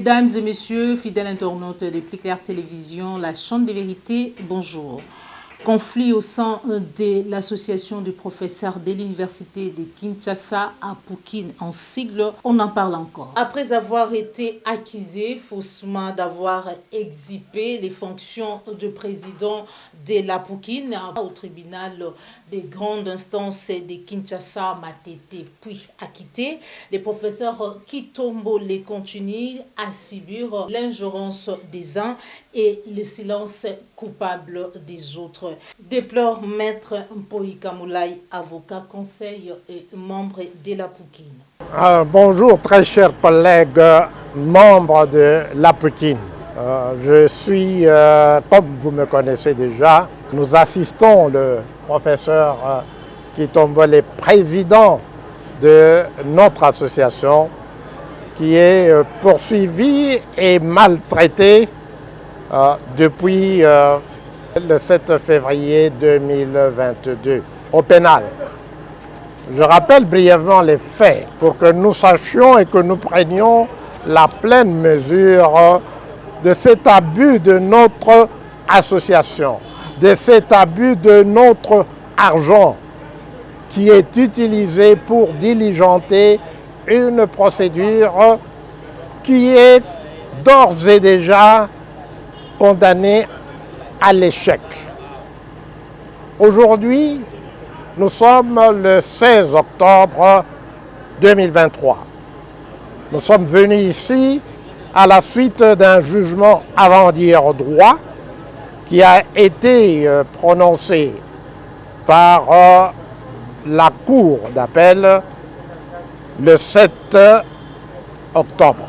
Mesdames et messieurs, fidèles internautes de Plus Clair Télévision, la chaîne de vérité, bonjour. Conflit au sein de l'association des professeurs de l'université de Kinshasa à Poukin en sigle, on en parle encore. Après avoir été accusé faussement d'avoir exhibé les fonctions de président de la Poukin au tribunal des grandes instances de Kinshasa, Matete, puis acquitté, les professeurs Kitombo les continuent à subir l'ingérence des uns et le silence coupable des autres. Déplore Maître Mpoïka Moulay, avocat, conseil et membre de la Poukin. Bonjour très chers collègues membres de la Poukin. Je suis, comme vous me connaissez déjà, nous assistons le professeur Kitombo, le président de notre association, qui est poursuivi et maltraité depuis le 7 février 2022 au pénal. Je rappelle brièvement les faits pour que nous sachions et que nous prenions la pleine mesure de cet abus de notre association, de cet abus de notre argent qui est utilisé pour diligenter une procédure qui est d'ores et déjà condamnée à l'échec. Aujourd'hui, nous sommes le 16 octobre 2023. Nous sommes venus ici à la suite d'un jugement avant dire droit qui a été prononcé par la Cour d'appel le 7 octobre.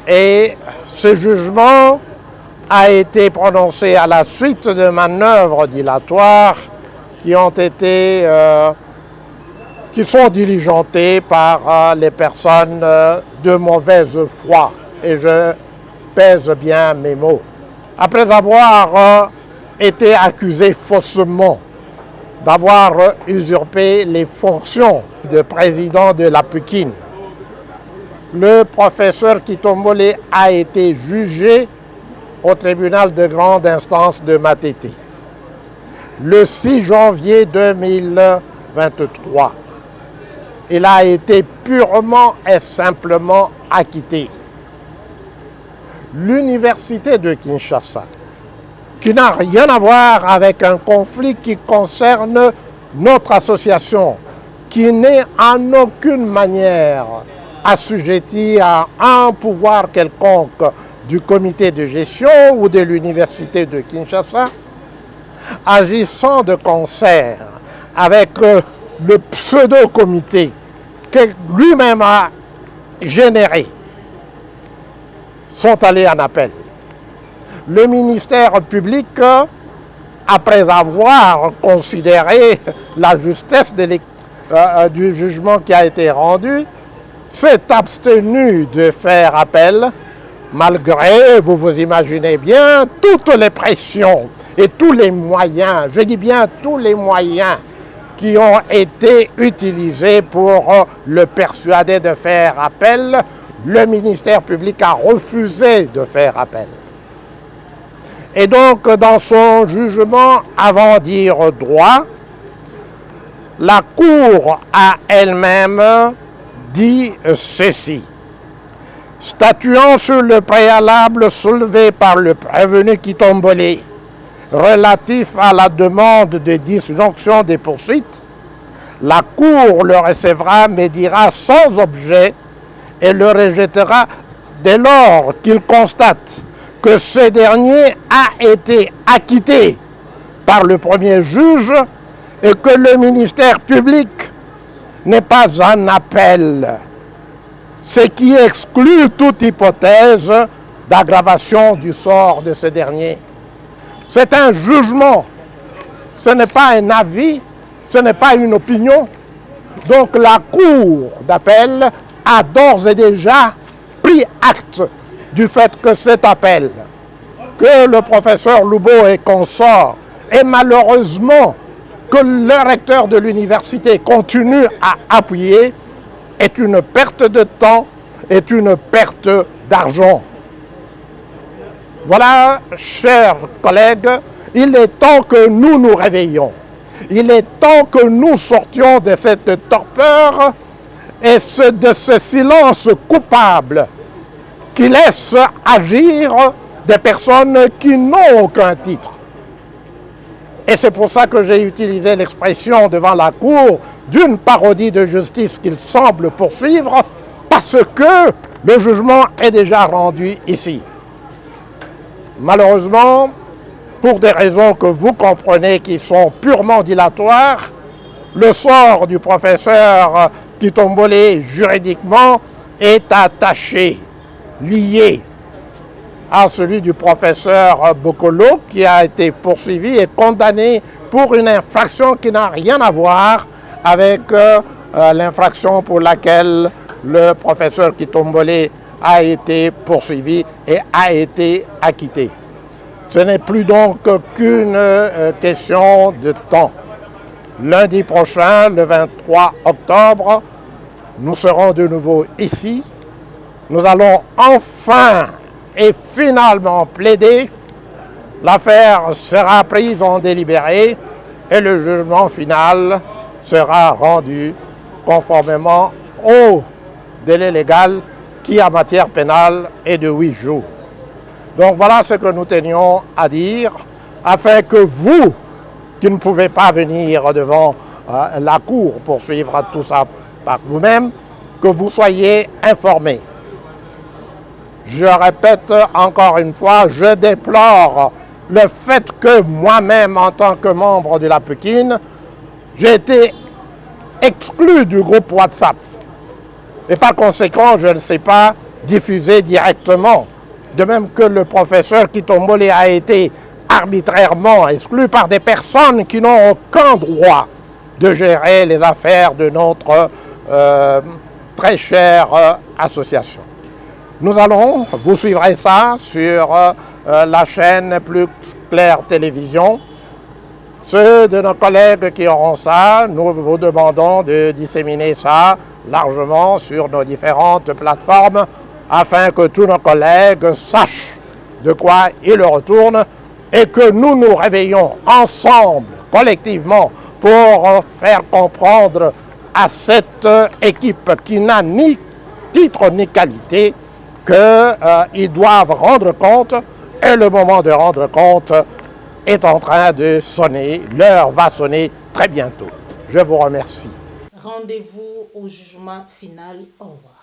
Et ce jugement a été prononcé à la suite de manœuvres dilatoires qui sont diligentées par les personnes de mauvaise foi. Et je pèse bien mes mots. Après avoir été accusé faussement d'avoir usurpé les fonctions de président de la Poukin, le professeur Kitombo a été jugé au tribunal de grande instance de Matete le 6 janvier 2023. Il a été purement et simplement acquitté. L'université de Kinshasa, qui n'a rien à voir avec un conflit qui concerne notre association, qui n'est en aucune manière assujettie à un pouvoir quelconque du comité de gestion ou de l'université de Kinshasa, agissant de concert avec le pseudo-comité que lui-même a généré, sont allés en appel. Le ministère public, après avoir considéré la justesse du jugement qui a été rendu, s'est abstenu de faire appel, malgré, vous vous imaginez bien, toutes les pressions et tous les moyens, je dis bien tous les moyens qui ont été utilisés pour le persuader de faire appel. Le ministère public a refusé de faire appel. Et donc, dans son jugement avant dire droit, la Cour a elle-même dit ceci. Statuant sur le préalable soulevé par le prévenu Kitombo relatif à la demande de disjonction des poursuites, la Cour le recevra mais dira sans objet et le rejettera dès lors qu'il constate que ce dernier a été acquitté par le premier juge et que le ministère public n'est pas en appel, ce qui exclut toute hypothèse d'aggravation du sort de ce dernier. C'est un jugement, ce n'est pas un avis, ce n'est pas une opinion. Donc la Cour d'appel a d'ores et déjà pris acte du fait que cet appel, que le professeur Loubo et consorts, et malheureusement que le recteur de l'université continue à appuyer, est une perte de temps est une perte d'argent. Voilà, chers collègues, il est temps que nous nous réveillions. Il est temps que nous sortions de cette torpeur et de ce silence coupable qui laisse agir des personnes qui n'ont aucun titre. Et c'est pour ça que j'ai utilisé l'expression devant la Cour d'une parodie de justice qu'il semble poursuivre, parce que le jugement est déjà rendu ici. Malheureusement, pour des raisons que vous comprenez qui sont purement dilatoires, le sort du professeur Kitombole juridiquement est attaché, lié à celui du professeur Bokolo qui a été poursuivi et condamné pour une infraction qui n'a rien à voir avec l'infraction pour laquelle le professeur Kitombole a été poursuivi et a été acquitté. Ce n'est plus donc qu'une question de temps. Lundi prochain, le 23 octobre, nous serons de nouveau ici. Nous allons enfin et finalement plaider. L'affaire sera prise en délibéré et le jugement final sera rendu conformément au délai légal qui, en matière pénale, est de 8 jours. Donc voilà ce que nous tenions à dire, afin que vous, qui ne pouvez pas venir devant la Cour pour suivre tout ça par vous-même, que vous soyez informés. Je répète encore une fois, je déplore le fait que moi-même, en tant que membre de la Pékin, j'ai été exclu du groupe WhatsApp. Et par conséquent, je ne sais pas diffuser directement. De même que le professeur Kitombole a été arbitrairement exclu par des personnes qui n'ont aucun droit de gérer les affaires de notre très chère association. Nous allons, vous suivrez ça sur la chaîne Plus Clair Télévision. Ceux de nos collègues qui auront ça, nous vous demandons de disséminer ça largement sur nos différentes plateformes afin que tous nos collègues sachent de quoi ils retournent et que nous nous réveillons ensemble, collectivement, pour faire comprendre à cette équipe qui n'a ni titre ni qualité qu'ils doivent rendre compte et le moment de rendre compte est en train de sonner. L'heure va sonner très bientôt. Je vous remercie. Rendez-vous au jugement final. Au revoir.